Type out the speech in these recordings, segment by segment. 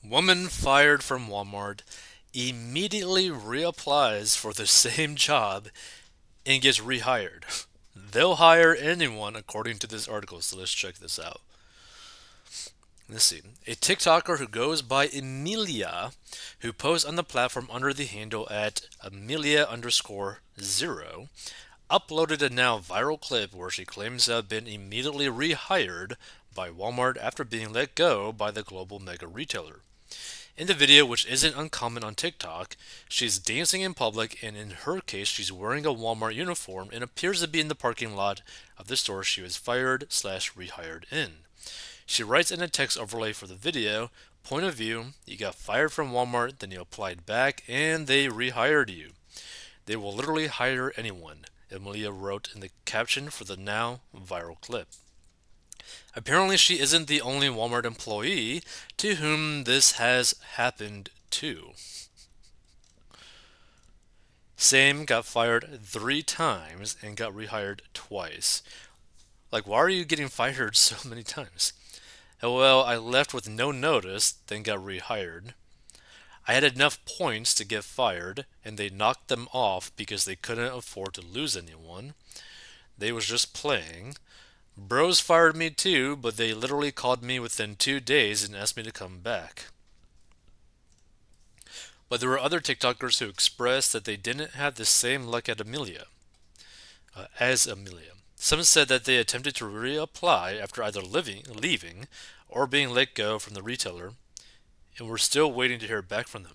Woman fired from Walmart immediately reapplies for the same job and gets rehired. They'll hire anyone according to this article, so let's check this out. Let's see. A TikToker who goes by Emilia, who posts on the platform under the handle at Amelia underscore zero, uploaded a now viral clip where she claims to have been immediately rehired by Walmart after being let go by the global mega retailer. In the video, which isn't uncommon on TikTok, she's dancing in public, and in her case, she's wearing a Walmart uniform and appears to be in the parking lot of the store she was fired slash rehired in. She writes in a text overlay for the video, point of view, you got fired from Walmart, then you applied back, and they rehired you. They will literally hire anyone, Emilia wrote in the caption for the now viral clip. Apparently, she isn't the only Walmart employee to whom this has happened to. Same got fired 3 times and got rehired twice. Like, why are you getting fired so many times? Well, I left with no notice, then got rehired. I had enough points to get fired, and they knocked them off because they couldn't afford to lose anyone. They was just playing. Bros fired me too, but they literally called me within 2 days and asked me to come back. But there were other TikTokers who expressed that they didn't have the same luck at as Amelia. Some said that they attempted to reapply after either leaving or being let go from the retailer and were still waiting to hear back from them.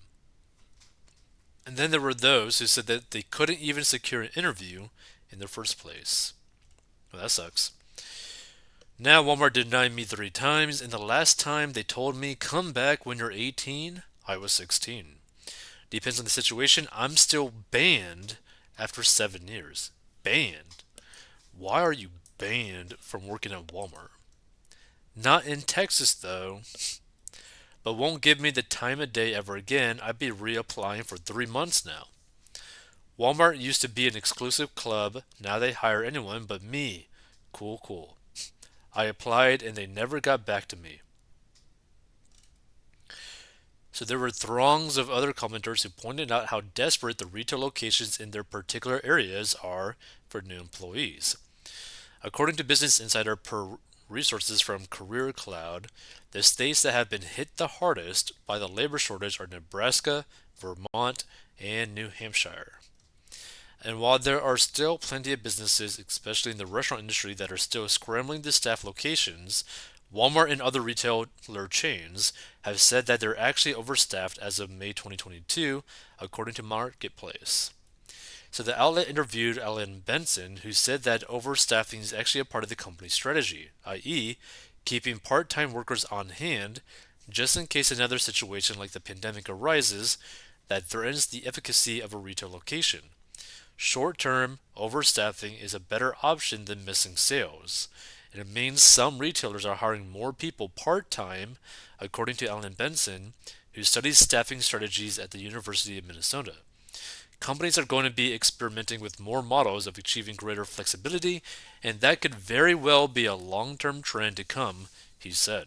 And then there were those who said that they couldn't even secure an interview in the first place. Well, that sucks. Now Walmart denied me 3 times, and the last time they told me, come back when you're 18, I was 16. Depends on the situation. I'm still banned after 7 years. Banned? Why are you banned from working at Walmart? Not in Texas, though. But won't give me the time of day ever again. I'd be reapplying for 3 months now. Walmart used to be an exclusive club. Now they hire anyone but me. Cool, cool. I applied and they never got back to me. So there were throngs of other commenters who pointed out how desperate the retail locations in their particular areas are for new employees. According to Business Insider per resources from Career Cloud, the states that have been hit the hardest by the labor shortage are Nebraska, Vermont, and New Hampshire. And while there are still plenty of businesses, especially in the restaurant industry, that are still scrambling to staff locations, Walmart and other retailer chains have said that they're actually overstaffed as of May 2022, according to Marketplace. So the outlet interviewed Alan Benson, who said that overstaffing is actually a part of the company's strategy, i.e., keeping part time workers on hand just in case another situation like the pandemic arises that threatens the efficacy of a retail location. Short term, overstaffing is a better option than missing sales. And it means some retailers are hiring more people part time, according to Alan Benson, who studies staffing strategies at the University of Minnesota. Companies are going to be experimenting with more models of achieving greater flexibility, and that could very well be a long term trend to come, he said.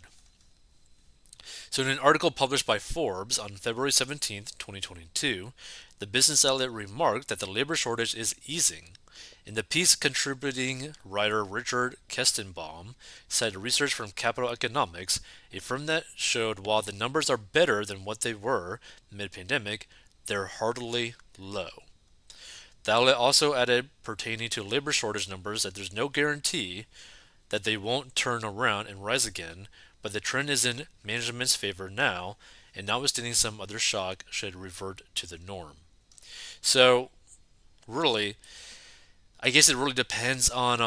So, in an article published by Forbes on February 17th, 2022, the business outlet remarked that the labor shortage is easing. In the piece, contributing writer Richard Kestenbaum cited research from Capital Economics, a firm that showed while the numbers are better than what they were mid pandemic, they're hardly low. The outlet also added, pertaining to labor shortage numbers, that there's no guarantee that they won't turn around and rise again, but the trend is in management's favor now, and notwithstanding some other shock, should revert to the norm. So, really, I guess it really depends on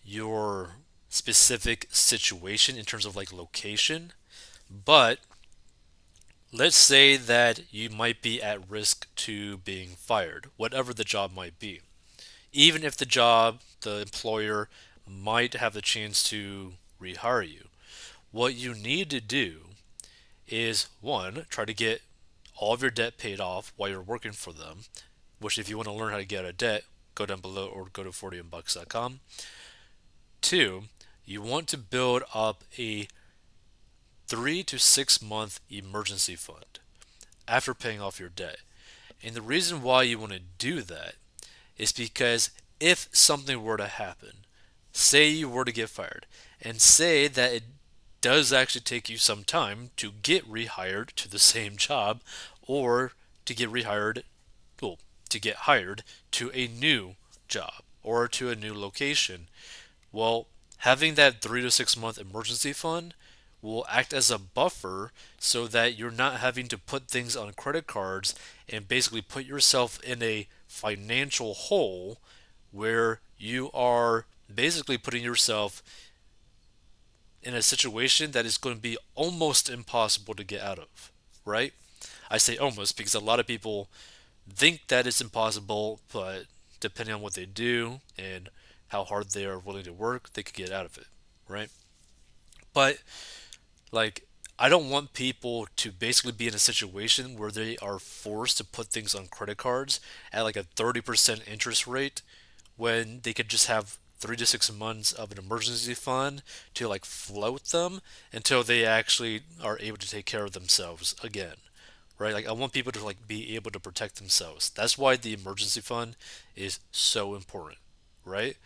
your specific situation in terms of like location, but let's say that you might be at risk to being fired, whatever the job might be. Even if the employer might have the chance to rehire you, what you need to do is one, try to get all of your debt paid off while you're working for them, which if you want to learn how to get out of debt, go down below or go to 40bucks.com. Two, you want to build up a 3 to 6 month emergency fund after paying off your debt. And the reason why you want to do that is because if something were to happen, say you were to get fired, and say that it does actually take you some time to get rehired to the same job or to get rehired, well, to get hired to a new job or to a new location. Well, having that 3 to 6 month emergency fund will act as a buffer so that you're not having to put things on credit cards and basically put yourself in a financial hole where you are basically putting yourself in a situation that is going to be almost impossible to get out of, right? I say almost because a lot of people think that it's impossible, but depending on what they do and how hard they are willing to work, they could get out of it, right? But like, I don't want people to basically be in a situation where they are forced to put things on credit cards at like a 30% interest rate when they could just have 3 to 6 months of an emergency fund to like float them until they actually are able to take care of themselves again, right? Like, I want people to like be able to protect themselves. That's why the emergency fund is so important, right?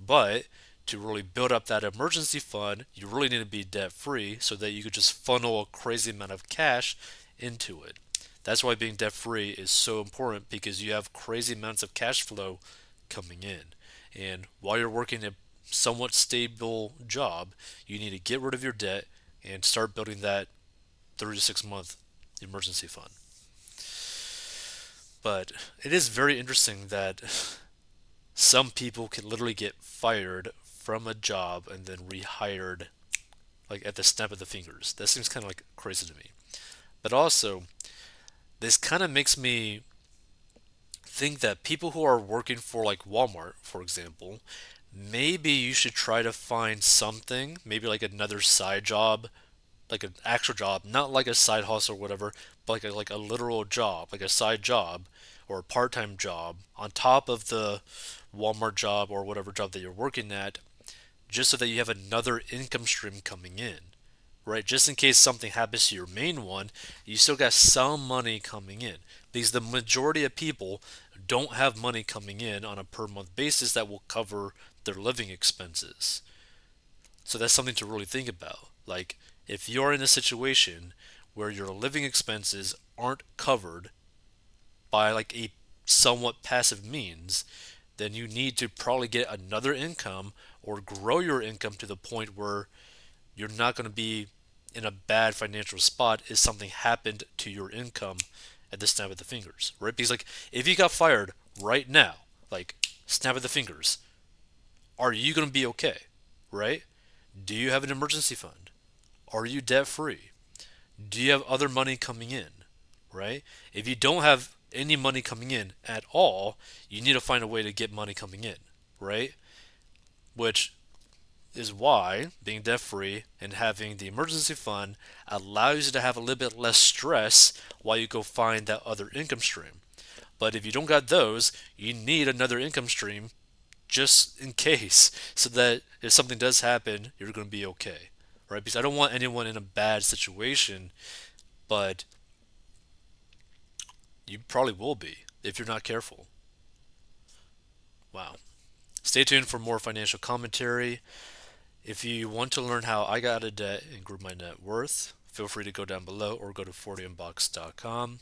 But to really build up that emergency fund, you really need to be debt free so that you could just funnel a crazy amount of cash into it. That's why being debt free is so important, because you have crazy amounts of cash flow coming in. And while you're working a somewhat stable job, you need to get rid of your debt and start building that 3 to 6 month emergency fund. But it is very interesting that some people can literally get fired from a job and then rehired like at the snap of the fingers. That seems kind of like crazy to me. But also, this kind of makes me think that people who are working for like Walmart, for example, maybe you should try to find something, maybe like another side job, like an actual job, not like a side hustle or whatever, but like a literal job, like a side job or a part-time job on top of the Walmart job or whatever job that you're working at, just so that you have another income stream coming in, right? Just in case something happens to your main one, you still got some money coming in. Because the majority of people don't have money coming in on a per month basis that will cover their living expenses. So that's something to really think about. Like, if you're in a situation where your living expenses aren't covered by like a somewhat passive means, then you need to probably get another income or grow your income to the point where you're not going to be in a bad financial spot if something happened to your income at the snap of the fingers, right? Because like, if you got fired right now, like snap of the fingers, are you going to be okay, right? Do you have an emergency fund? Are you debt free? Do you have other money coming in, right? If you don't have any money coming in at all, you need to find a way to get money coming in, right? Which is why being debt free and having the emergency fund allows you to have a little bit less stress while you go find that other income stream. But if you don't got those, you need another income stream just in case, so that if something does happen, you're going to be okay, right? Because I don't want anyone in a bad situation, but you probably will be if you're not careful. Wow. Stay tuned for more financial commentary. If you want to learn how I got out of debt and grew my net worth, feel free to go down below or go to 40inbox.com.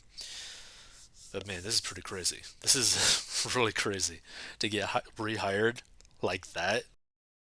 But man, this is pretty crazy. This is really crazy to get rehired like that.